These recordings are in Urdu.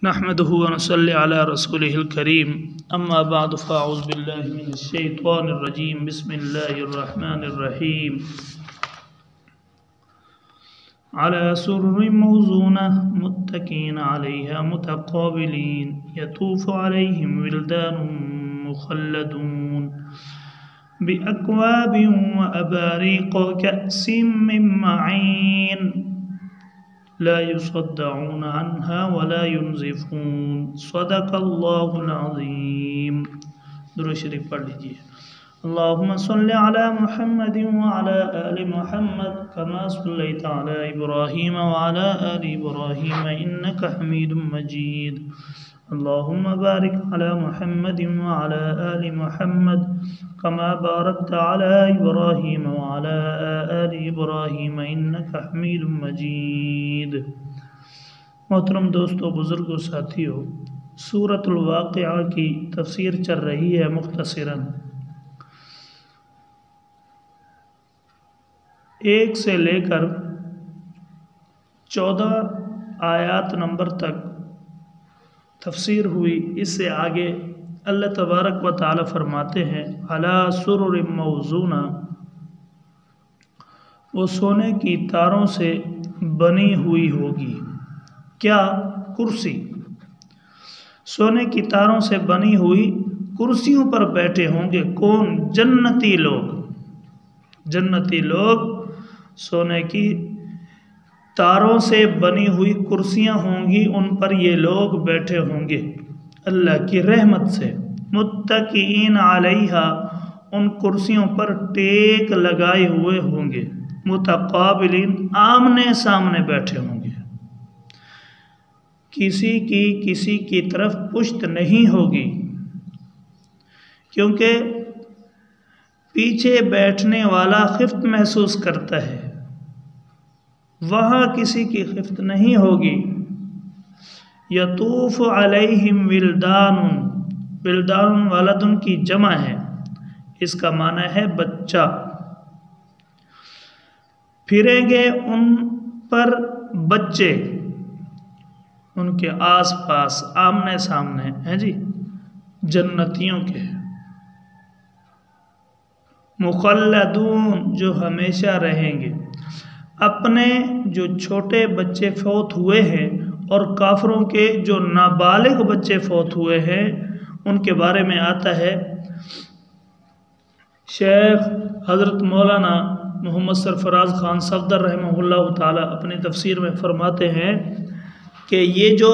نحمده ونصلي على رسوله الكريم أما بعد فأعوذ بالله من الشيطان الرجيم بسم الله الرحمن الرحيم على سرر موضونة متكئين عليها متقابلين يطوف عليهم ولدان مخلدون بأكواب وأباريق كأس من معين لا يصدعون عنها ولا ينزفون صدق اللہ العظیم۔ درود شریف پڑھ لیجئے۔ اللہم صل علی محمد وعلی آل محمد کما صلیت علی ابراہیم وعلی آل ابراہیم انک حمید مجید۔ اللہم بارک علی محمد وعلی آل محمد کما بارکت علی ابراہیم وعلی آل ابراہیم انک حمید مجید۔ محترم دوستو، بزرگوں، ساتھیو، سورۃ الواقعہ کی تفسیر چل رہی ہے مختصراً 1 سے لے کر 14 آیات نمبر تک تفسیر ہوئی۔ اس سے آگے اللہ تبارک و تعالی فرماتے ہیں علی سرر موضونہ، وہ سونے کی تاروں سے بنی ہوئی ہوگی۔ کیا؟ کرسی۔ سونے کی تاروں سے بنی ہوئی کرسیوں پر بیٹھے ہوں گے کون؟ جنتی لوگ۔ جنتی لوگ سونے کی تاروں سے بنی ہوئی کرسیاں ہوں گی، ان پر یہ لوگ بیٹھے ہوں گے اللہ کی رحمت سے۔ متکئین علیہا، ان کرسیوں پر ٹیک لگائے ہوئے ہوں گے۔ متقابلین، آمنے سامنے بیٹھے ہوں گے، کسی کی طرف پشت نہیں ہوگی، کیونکہ پیچھے بیٹھنے والا خفت محسوس کرتا ہے، وہاں کسی کی خفت نہیں ہوگی۔ یطوف علیہم ولدان، ولدان ولدن کی جمع ہے، اس کا معنی ہے بچہ۔ پھریں گے ان پر بچے، ان کے آس پاس، آمنے سامنے ہیں جی، جنتیوں کے۔ مخلدون، جو ہمیشہ رہیں گے۔ اپنے جو چھوٹے بچے فوت ہوئے ہیں اور کافروں کے جو نابالغ بچے فوت ہوئے ہیں، ان کے بارے میں آتا ہے، شیخ حضرت مولانا محمد سرفراز خان صفدر رحمہ اللہ تعالی اپنی تفسیر میں فرماتے ہیں کہ یہ جو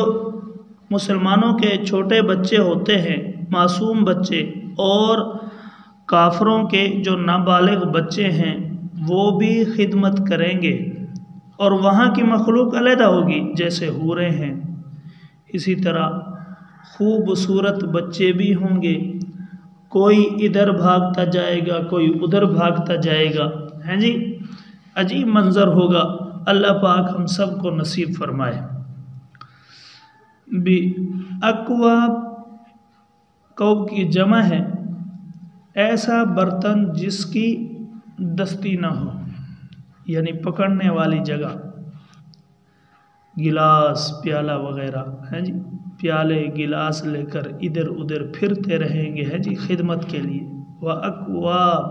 مسلمانوں کے چھوٹے بچے ہوتے ہیں، معصوم بچے، اور کافروں کے جو نابالغ بچے ہیں، وہ بھی خدمت کریں گے، اور وہاں کی مخلوق علیحدہ ہوگی جیسے حوریں ہیں۔ اسی طرح خوبصورت بچے بھی ہوں گے، کوئی ادھر بھاگتا جائے گا، کوئی ادھر بھاگتا جائے گا، ہیں جی، عجیب منظر ہوگا۔ اللہ پاک ہم سب کو نصیب فرمائے۔ اکواب، کوب کی جمع ہے، ایسا برتن جس کی دستی نہ ہو، یعنی پکڑنے والی جگہ، گلاس، پیالہ وغیرہ، ہیں جی، پیالے گلاس لے کر ادھر ادھر پھرتے رہیں گے، ہیں جی، خدمت کے لیے۔ وَأَكْوَابٍ،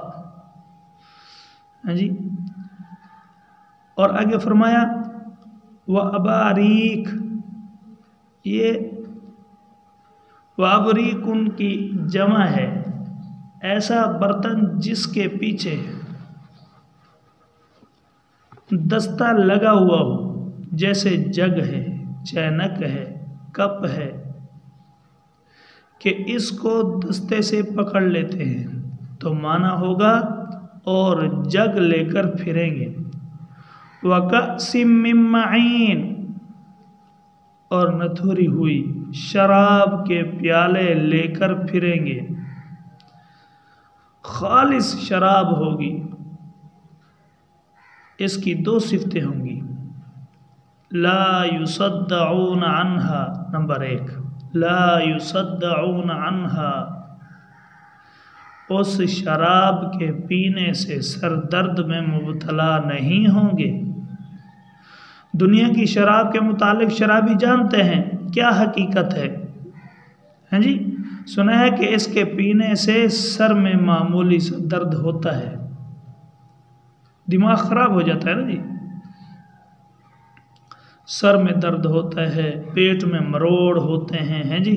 ہیں جی، اور آگے فرمایا وَأَبَارِيقٍ، یہ وَأَبَارِيقٌ ان کی جمع ہے، ایسا برتن جس کے پیچھے دستہ لگا ہوا ہو، جیسے جگ ہے، چینک ہے، کپ ہے، کہ اس کو دستے سے پکڑ لیتے ہیں تو معنی ہوگا اور جگ لے کر پھریں گے۔ وَكَأْسٍ مِّن مَّعِينٍ، اور نتھوری ہوئی شراب کے پیالے لے کر پھریں گے، خالص شراب ہوگی۔ اس کی 2 صفتیں ہوں گی، لا يصدعون عنها، نمبر 1، لا يصدعون عنها، اس شراب کے پینے سے سر درد میں مبتلا نہیں ہوں گے۔ دنیا کی شراب کے متعلق شرابی جانتے ہیں کیا حقیقت ہے؟ ہاں جی، سنا ہے کہ اس کے پینے سے سر میں معمولی سا درد ہوتا ہے، دماغ خراب ہو جاتا ہے نا جی، سر میں درد ہوتا ہے، پیٹ میں مروڑ ہوتے ہیں، ہیں جی،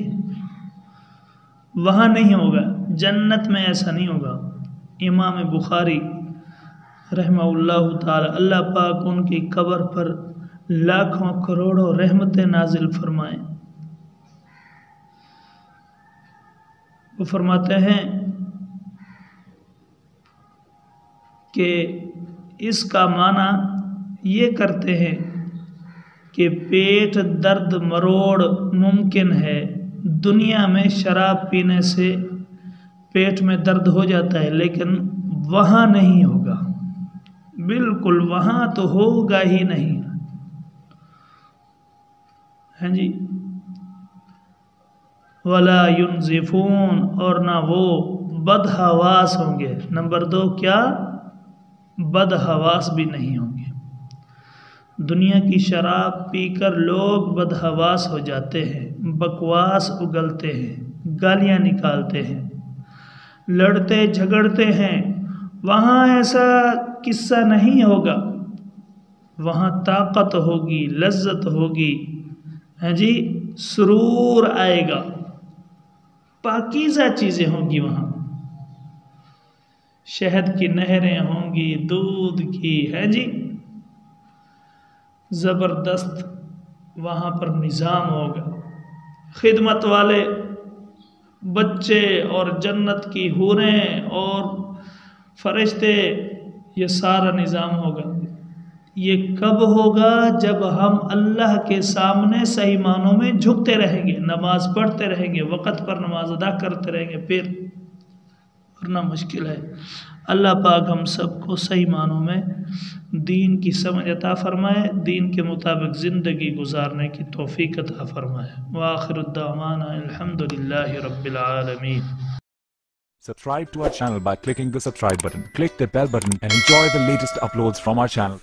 وہاں نہیں ہوگا، جنت میں ایسا نہیں ہوگا۔ امام بخاری رحمہ اللہ تعالی، اللہ پاک ان کی قبر پر لاکھوں کروڑوں رحمتیں نازل فرمائیں، وہ فرماتے ہیں کہ اس کا معنی یہ کرتے ہیں کہ پیٹ درد مروڑ ممکن ہے، دنیا میں شراب پینے سے پیٹ میں درد ہو جاتا ہے، لیکن وہاں نہیں ہوگا، بالکل وہاں تو ہوگا ہی نہیں، ہاں جی، وَلَا يُنزِفُونَ، اور نہ وہ بدحواس ہوں گے۔ نمبر 2 کیا؟ بدحواس بھی نہیں ہوں گے۔ دنیا کی شراب پی کر لوگ بدحواس ہو جاتے ہیں، بکواس اگلتے ہیں، گالیاں نکالتے ہیں، لڑتے جھگڑتے ہیں، وہاں ایسا قصہ نہیں ہوگا، وہاں طاقت ہوگی، لذت ہوگی، ہاں جی، سرور آئے گا، پاکیزہ چیزیں ہوں گی، وہاں شہد کی نہریں ہوں گی، دودھ کی، ہے جی، زبردست وہاں پر نظام ہوگا، خدمت والے بچے اور جنت کی حوریں اور فرشتے، یہ سارا نظام ہوگا۔ یہ کب ہوگا؟ جب ہم اللہ کے سامنے صحیح معنوں میں جھکتے رہیں گے، نماز پڑھتے رہیں گے، وقت پر نماز ادا کرتے رہیں گے، پھر ورنہ مشکل ہے۔ اللہ پاک ہم سب کو صحیح معنوں میں دین کی سمجھ عطا فرمائے، دین کے مطابق زندگی گزارنے کی توفیق عطا فرمائے۔ وآخر الدعوانا الحمدللہ رب العالمین۔ Subscribe to our channel by clicking the subscribe button. Click the bell button and enjoy the latest uploads from our channel.